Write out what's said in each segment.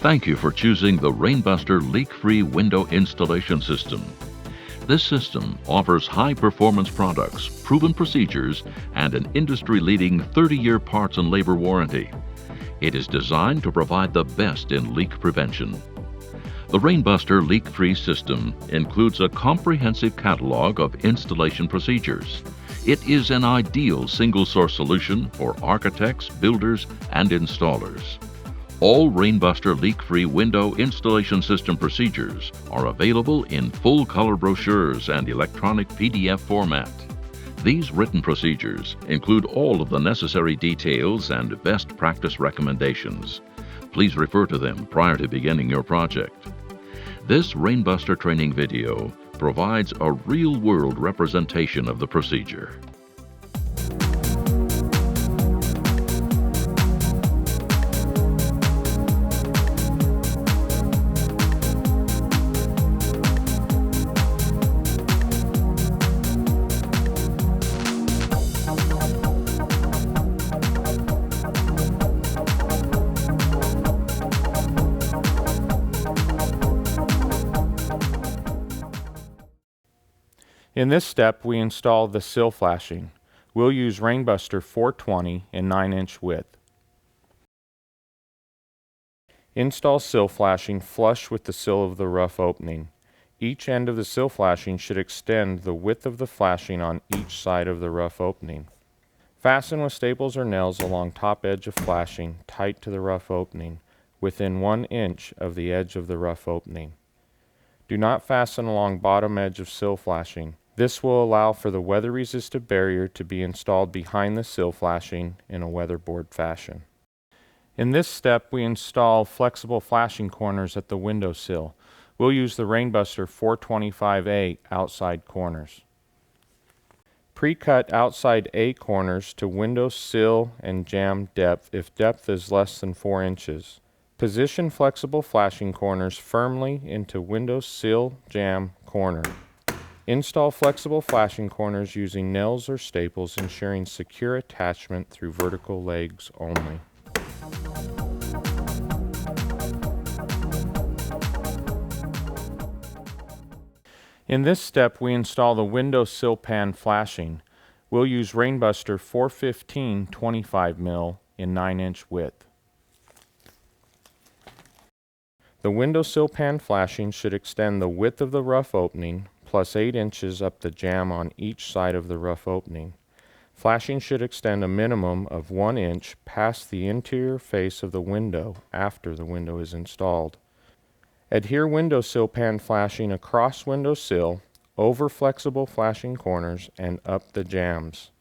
Thank you for choosing the Rainbuster leak-free window installation system. This system offers high-performance products, proven procedures, and an industry-leading 30-year parts and labor warranty. It is designed to provide the best in leak prevention. The Rainbuster leak-free system includes a comprehensive catalog of installation procedures. It is an ideal single-source solution for architects, builders, and installers. All Rainbuster leak-free window installation system procedures are available in full-color brochures and electronic PDF format. These written procedures include all of the necessary details and best practice recommendations. Please refer to them prior to beginning your project. This Rainbuster training video provides a real-world representation of the procedure. In this step, we install the sill flashing. We'll use Rainbuster 420 in 9-inch width. Install sill flashing flush with the sill of the rough opening. Each end of the sill flashing should extend the width of the flashing on each side of the rough opening. Fasten with staples or nails along top edge of flashing tight to the rough opening, within 1 inch of the edge of the rough opening. Do not fasten along bottom edge of sill flashing. This will allow for the weather-resistant barrier to be installed behind the sill flashing in a weatherboard fashion. In this step, we install flexible flashing corners at the window sill. We'll use the Rainbuster 425A outside corners. Pre-cut outside A corners to window sill and jamb depth if depth is less than 4 inches. Position flexible flashing corners firmly into window sill jamb corner. Install flexible flashing corners using nails or staples, ensuring secure attachment through vertical legs only. In this step, we install the window sill pan flashing. We'll use Rainbuster 415 25mm in 9-inch width. The window sill pan flashing should extend the width of the rough opening plus 8 inches up the jamb on each side of the rough opening. Flashing should extend a minimum of 1 inch past the interior face of the window after the window is installed. Adhere window sill pan flashing across window sill, over flexible flashing corners, and up the jambs.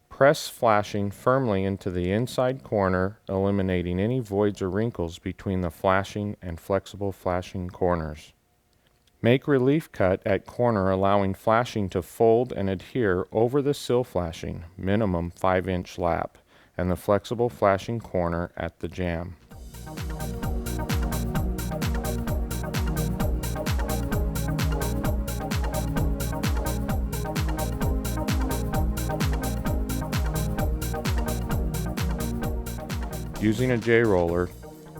Press flashing firmly into the inside corner, eliminating any voids or wrinkles between the flashing and flexible flashing corners. Make relief cut at corner, allowing flashing to fold and adhere over the sill flashing, minimum 5-inch lap, and the flexible flashing corner at the jamb. Using a J-roller,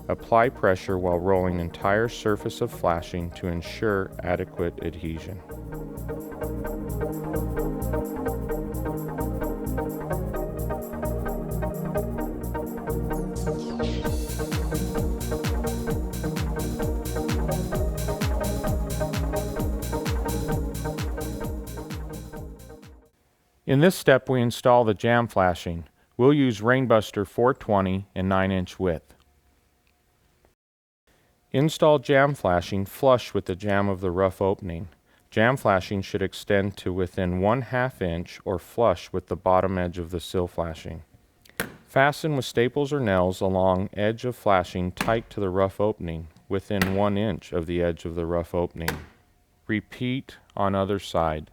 apply pressure while rolling entire surface of flashing to ensure adequate adhesion. In this step, we install the jamb flashing. We'll use Rainbuster 420 in 9-inch width. Install jamb flashing flush with the jamb of the rough opening. Jamb flashing should extend to within 1/2 inch or flush with the bottom edge of the sill flashing. Fasten with staples or nails along edge of flashing tight to the rough opening, within 1 inch of the edge of the rough opening. Repeat on other side.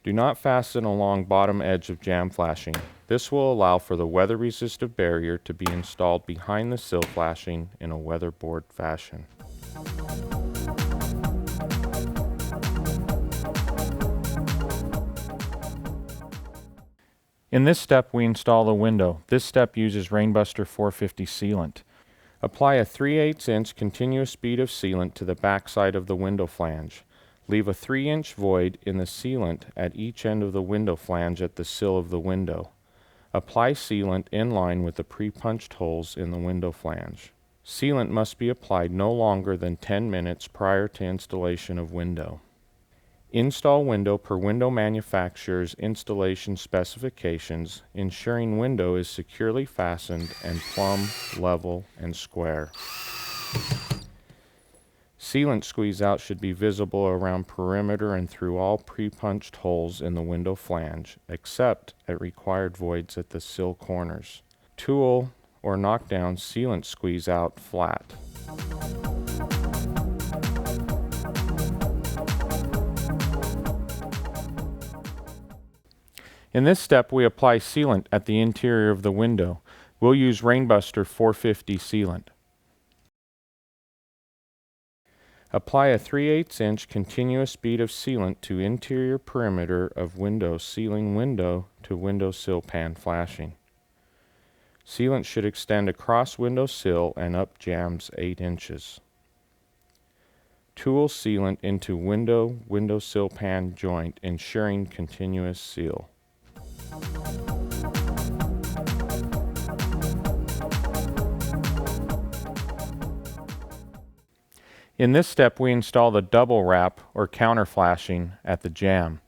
Do not fasten along bottom edge of jamb flashing. This will allow for the weather-resistant barrier to be installed behind the sill flashing in a weatherboard fashion. In this step, we install the window. This step uses Rainbuster 450 sealant. Apply a 3/8 inch continuous bead of sealant to the back side of the window flange. Leave a 3-inch void in the sealant at each end of the window flange at the sill of the window. Apply sealant in line with the pre-punched holes in the window flange. Sealant must be applied no longer than 10 minutes prior to installation of window. Install window per window manufacturer's installation specifications, ensuring window is securely fastened and plumb, level, and square. Sealant squeeze out should be visible around perimeter and through all pre-punched holes in the window flange, except at required voids at the sill corners. Tool or knockdown sealant squeeze out flat. In this step, we apply sealant at the interior of the window. We'll use Rainbuster 450 sealant. Apply a 3/8 inch continuous bead of sealant to interior perimeter of window, sealing window to window sill pan flashing. Sealant should extend across window sill and up jambs 8 inches. Tool sealant into window sill pan joint, ensuring continuous seal. In this step, we install the double wrap or counter flashing at the jamb.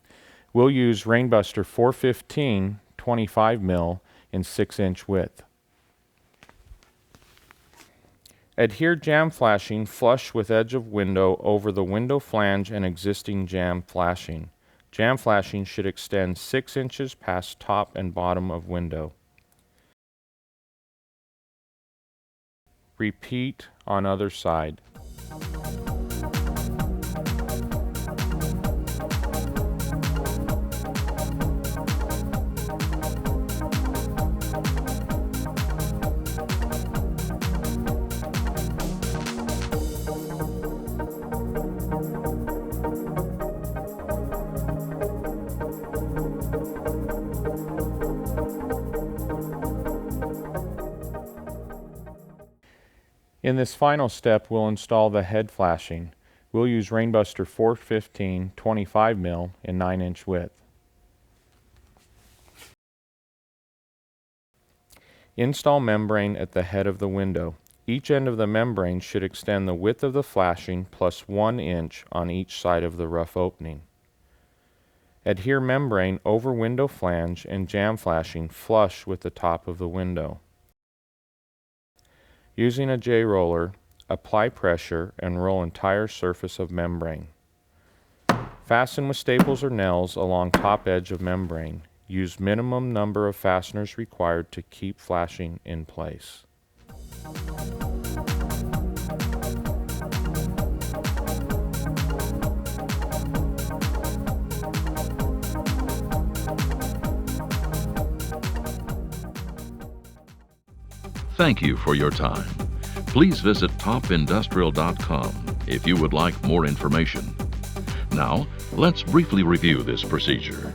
We'll use Rainbuster 415 25 mil in 6-inch width. Adhere jamb flashing flush with edge of window over the window flange and existing jamb flashing. Jamb flashing should extend 6 inches past top and bottom of window. Repeat on other side. In this final step, we'll install the head flashing. We'll use Rainbuster 415 25 mil in 9-inch width. Install membrane at the head of the window. Each end of the membrane should extend the width of the flashing plus 1 inch on each side of the rough opening. Adhere membrane over window flange and jamb flashing flush with the top of the window. Using a J-roller, apply pressure and roll entire surface of membrane. Fasten with staples or nails along top edge of membrane. Use minimum number of fasteners required to keep flashing in place. Thank you for your time. Please visit topindustrial.com if you would like more information. Now, let's briefly review this procedure.